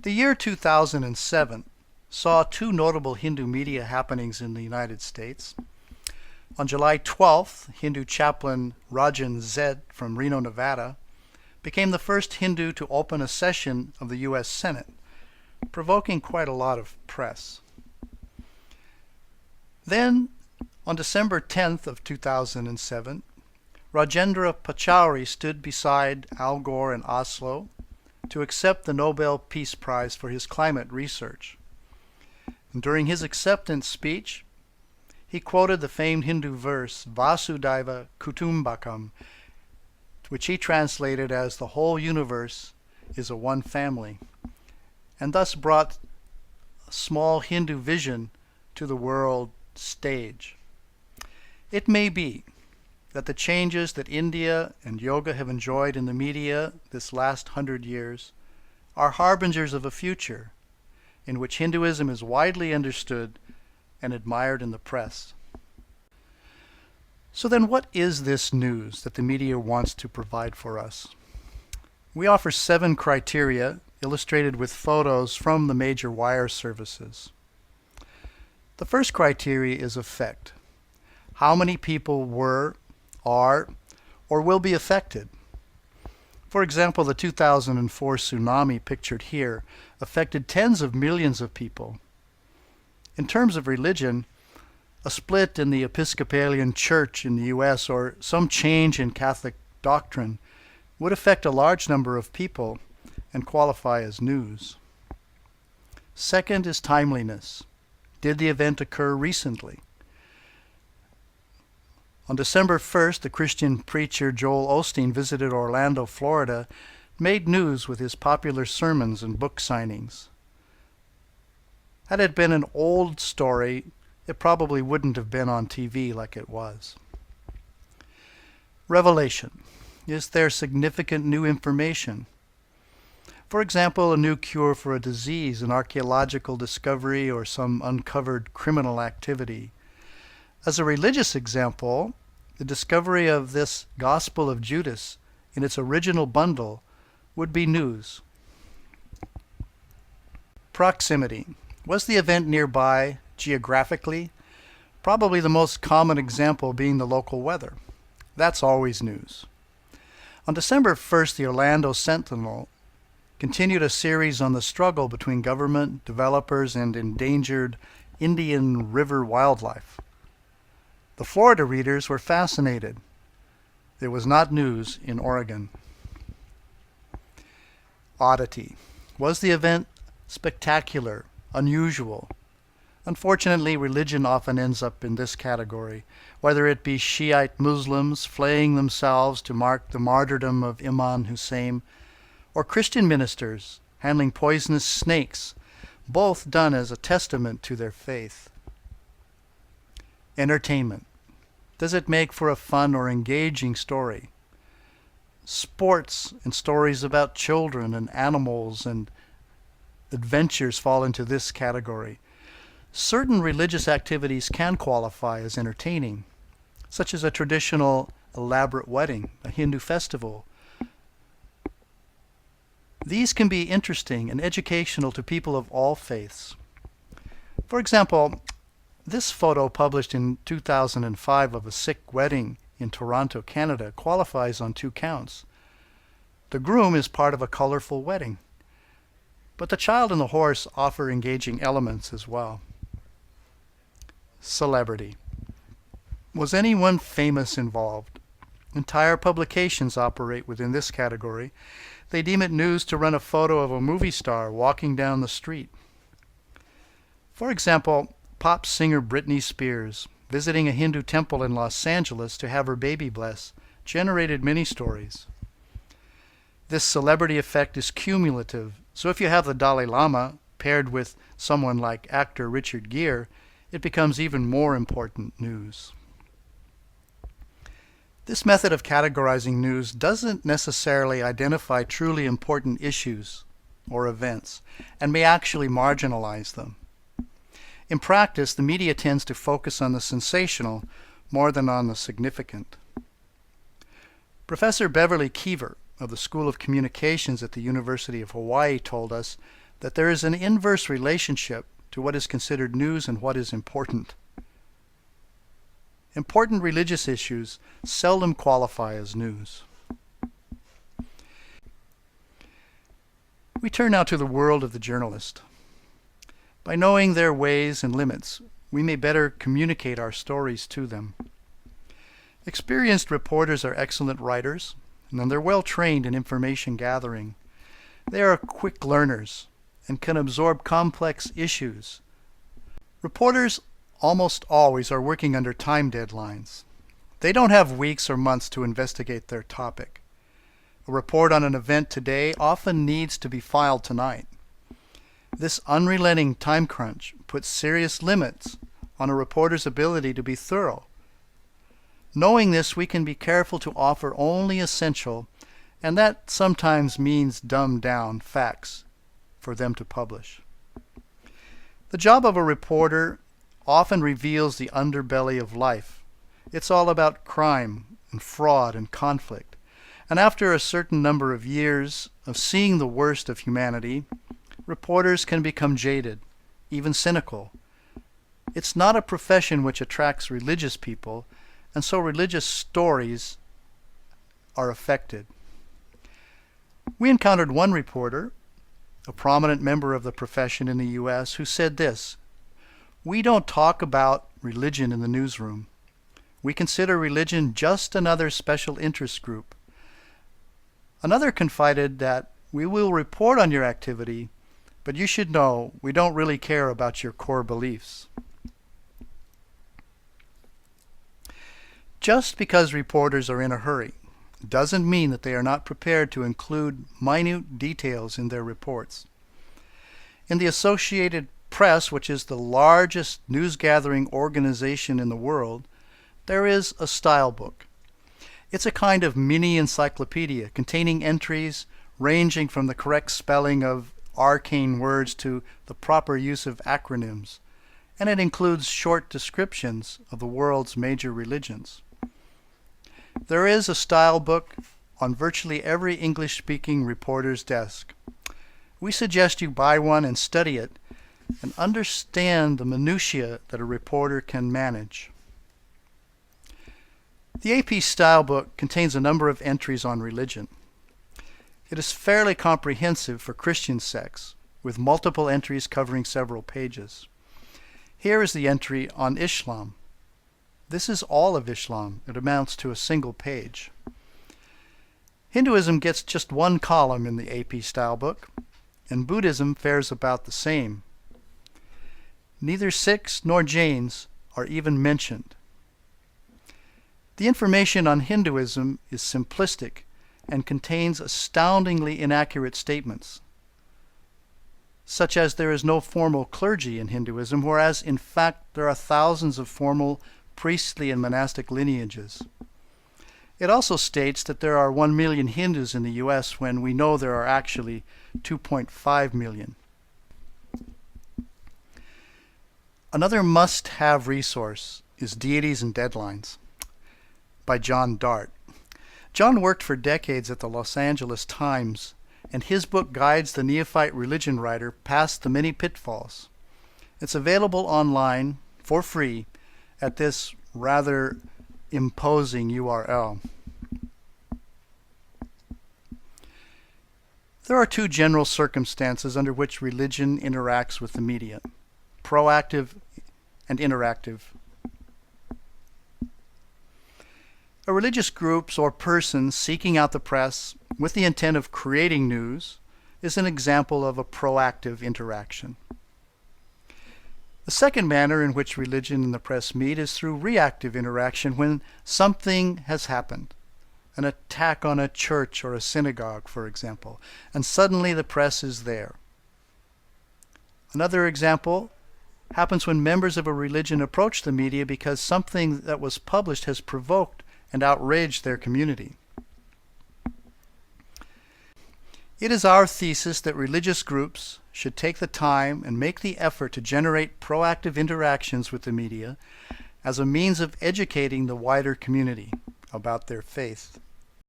The year 2007 saw two notable Hindu media happenings in the United States. On July 12th, Hindu chaplain Rajan Zed from Reno, Nevada, became the first Hindu to open a session of the U.S. Senate, provoking quite a lot of press. Then, on December 10th of 2007, Rajendra Pachauri stood beside Al Gore in Oslo to accept the Nobel Peace Prize for his climate research. And during his acceptance speech, he quoted the famed Hindu verse Vasudhaiva Kutumbakam, which he translated as the whole universe is a one family, and thus brought a small Hindu vision to the world stage. It may be that the changes that India and yoga have enjoyed in the media this last 100 years are harbingers of a future in which Hinduism is widely understood and admired in the press. So then what is this news that the media wants to provide for us? We offer 7 criteria illustrated with photos from the major wire services. The first criteria is effect. How many people were, are, or will be affected? For example, the 2004 tsunami pictured here affected tens of millions of people. In terms of religion, a split in the Episcopalian Church in the U.S. or some change in Catholic doctrine would affect a large number of people and qualify as news. Second is timeliness. Did the event occur recently? On December 1st, the Christian preacher Joel Osteen visited Orlando, Florida, made news with his popular sermons and book signings. Had it been an old story, it probably wouldn't have been on TV like it was. Revelation. Is there significant new information? For example, a new cure for a disease, an archaeological discovery, or some uncovered criminal activity. As a religious example, the discovery of this Gospel of Judas in its original bundle would be news. Proximity. Was the event nearby geographically? Probably the most common example being the local weather. That's always news. On December 1st, the Orlando Sentinel continued a series on the struggle between government, developers, and endangered Indian River wildlife. The Florida readers were fascinated. There was not news in Oregon. Oddity. Was the event spectacular, unusual? Unfortunately, religion often ends up in this category, whether it be Shiite Muslims flaying themselves to mark the martyrdom of Imam Hussein, or Christian ministers handling poisonous snakes, both done as a testament to their faith. Entertainment. Does it make for a fun or engaging story? Sports and stories about children and animals and adventures fall into this category. Certain religious activities can qualify as entertaining, such as a traditional elaborate wedding, a Hindu festival. These can be interesting and educational to people of all faiths. For example, this photo published in 2005 of a Sikh wedding in Toronto, Canada, qualifies on 2 counts. The groom is part of a colorful wedding, but the child and the horse offer engaging elements as well. Celebrity. Was anyone famous involved? Entire publications operate within this category. They deem it news to run a photo of a movie star walking down the street. For example, pop singer Britney Spears visiting a Hindu temple in Los Angeles to have her baby blessed generated many stories. This celebrity effect is cumulative, so if you have the Dalai Lama paired with someone like actor Richard Gere, it becomes even more important news. This method of categorizing news doesn't necessarily identify truly important issues or events, and may actually marginalize them. In practice, the media tends to focus on the sensational more than on the significant. Professor Beverly Keever of the School of Communications at the University of Hawaii told us that there is an inverse relationship to what is considered news and what is important. Important religious issues seldom qualify as news. We turn now to the world of the journalist. By knowing their ways and limits, we may better communicate our stories to them. Experienced reporters are excellent writers, and they're well trained in information gathering. They are quick learners and can absorb complex issues. Reporters almost always are working under time deadlines. They don't have weeks or months to investigate their topic. A report on an event today often needs to be filed tonight. This unrelenting time crunch puts serious limits on a reporter's ability to be thorough. Knowing this, we can be careful to offer only essential, and that sometimes means dumbed down facts for them to publish. The job of a reporter often reveals the underbelly of life. It's all about crime and fraud and conflict. And after a certain number of years of seeing the worst of humanity, reporters can become jaded, even cynical. It's not a profession which attracts religious people, and so religious stories are affected. We encountered one reporter, a prominent member of the profession in the U.S., who said this: "We don't talk about religion in the newsroom. We consider religion just another special interest group." Another confided that, "We will report on your activity, but you should know we don't really care about your core beliefs." Just because reporters are in a hurry doesn't mean that they are not prepared to include minute details in their reports. In the Associated Press, which is the largest news-gathering organization in the world, there is a Stylebook. It's a kind of mini encyclopedia containing entries ranging from the correct spelling of arcane words to the proper use of acronyms, and it includes short descriptions of the world's major religions. There is a Stylebook on virtually every English-speaking reporter's desk. We suggest you buy one and study it and understand the minutiae that a reporter can manage. The AP Stylebook contains a number of entries on religion. It is fairly comprehensive for Christian sects, with multiple entries covering several pages. Here is the entry on Islam. This is all of Islam. It amounts to a single page. Hinduism gets just one column in the AP Stylebook, and Buddhism fares about the same. Neither Sikhs nor Jains are even mentioned. The information on Hinduism is simplistic and contains astoundingly inaccurate statements, such as there is no formal clergy in Hinduism, whereas in fact there are thousands of formal priestly and monastic lineages. It also states that there are 1 million Hindus in the U.S. when we know there are actually 2.5 million. Another must-have resource is Deities and Deadlines by John Dart. John worked for decades at the Los Angeles Times, and his book guides the neophyte religion writer past the many pitfalls. It's available online for free at this rather imposing URL. There are two general circumstances under which religion interacts with the media: proactive and interactive. A religious group or person seeking out the press with the intent of creating news is an example of a proactive interaction. The second manner in which religion and the press meet is through reactive interaction, when something has happened, an attack on a church or a synagogue, for example, and suddenly the press is there. Another example happens when members of a religion approach the media because something that was published has provoked and outraged their community. It is our thesis that religious groups should take the time and make the effort to generate proactive interactions with the media as a means of educating the wider community about their faith.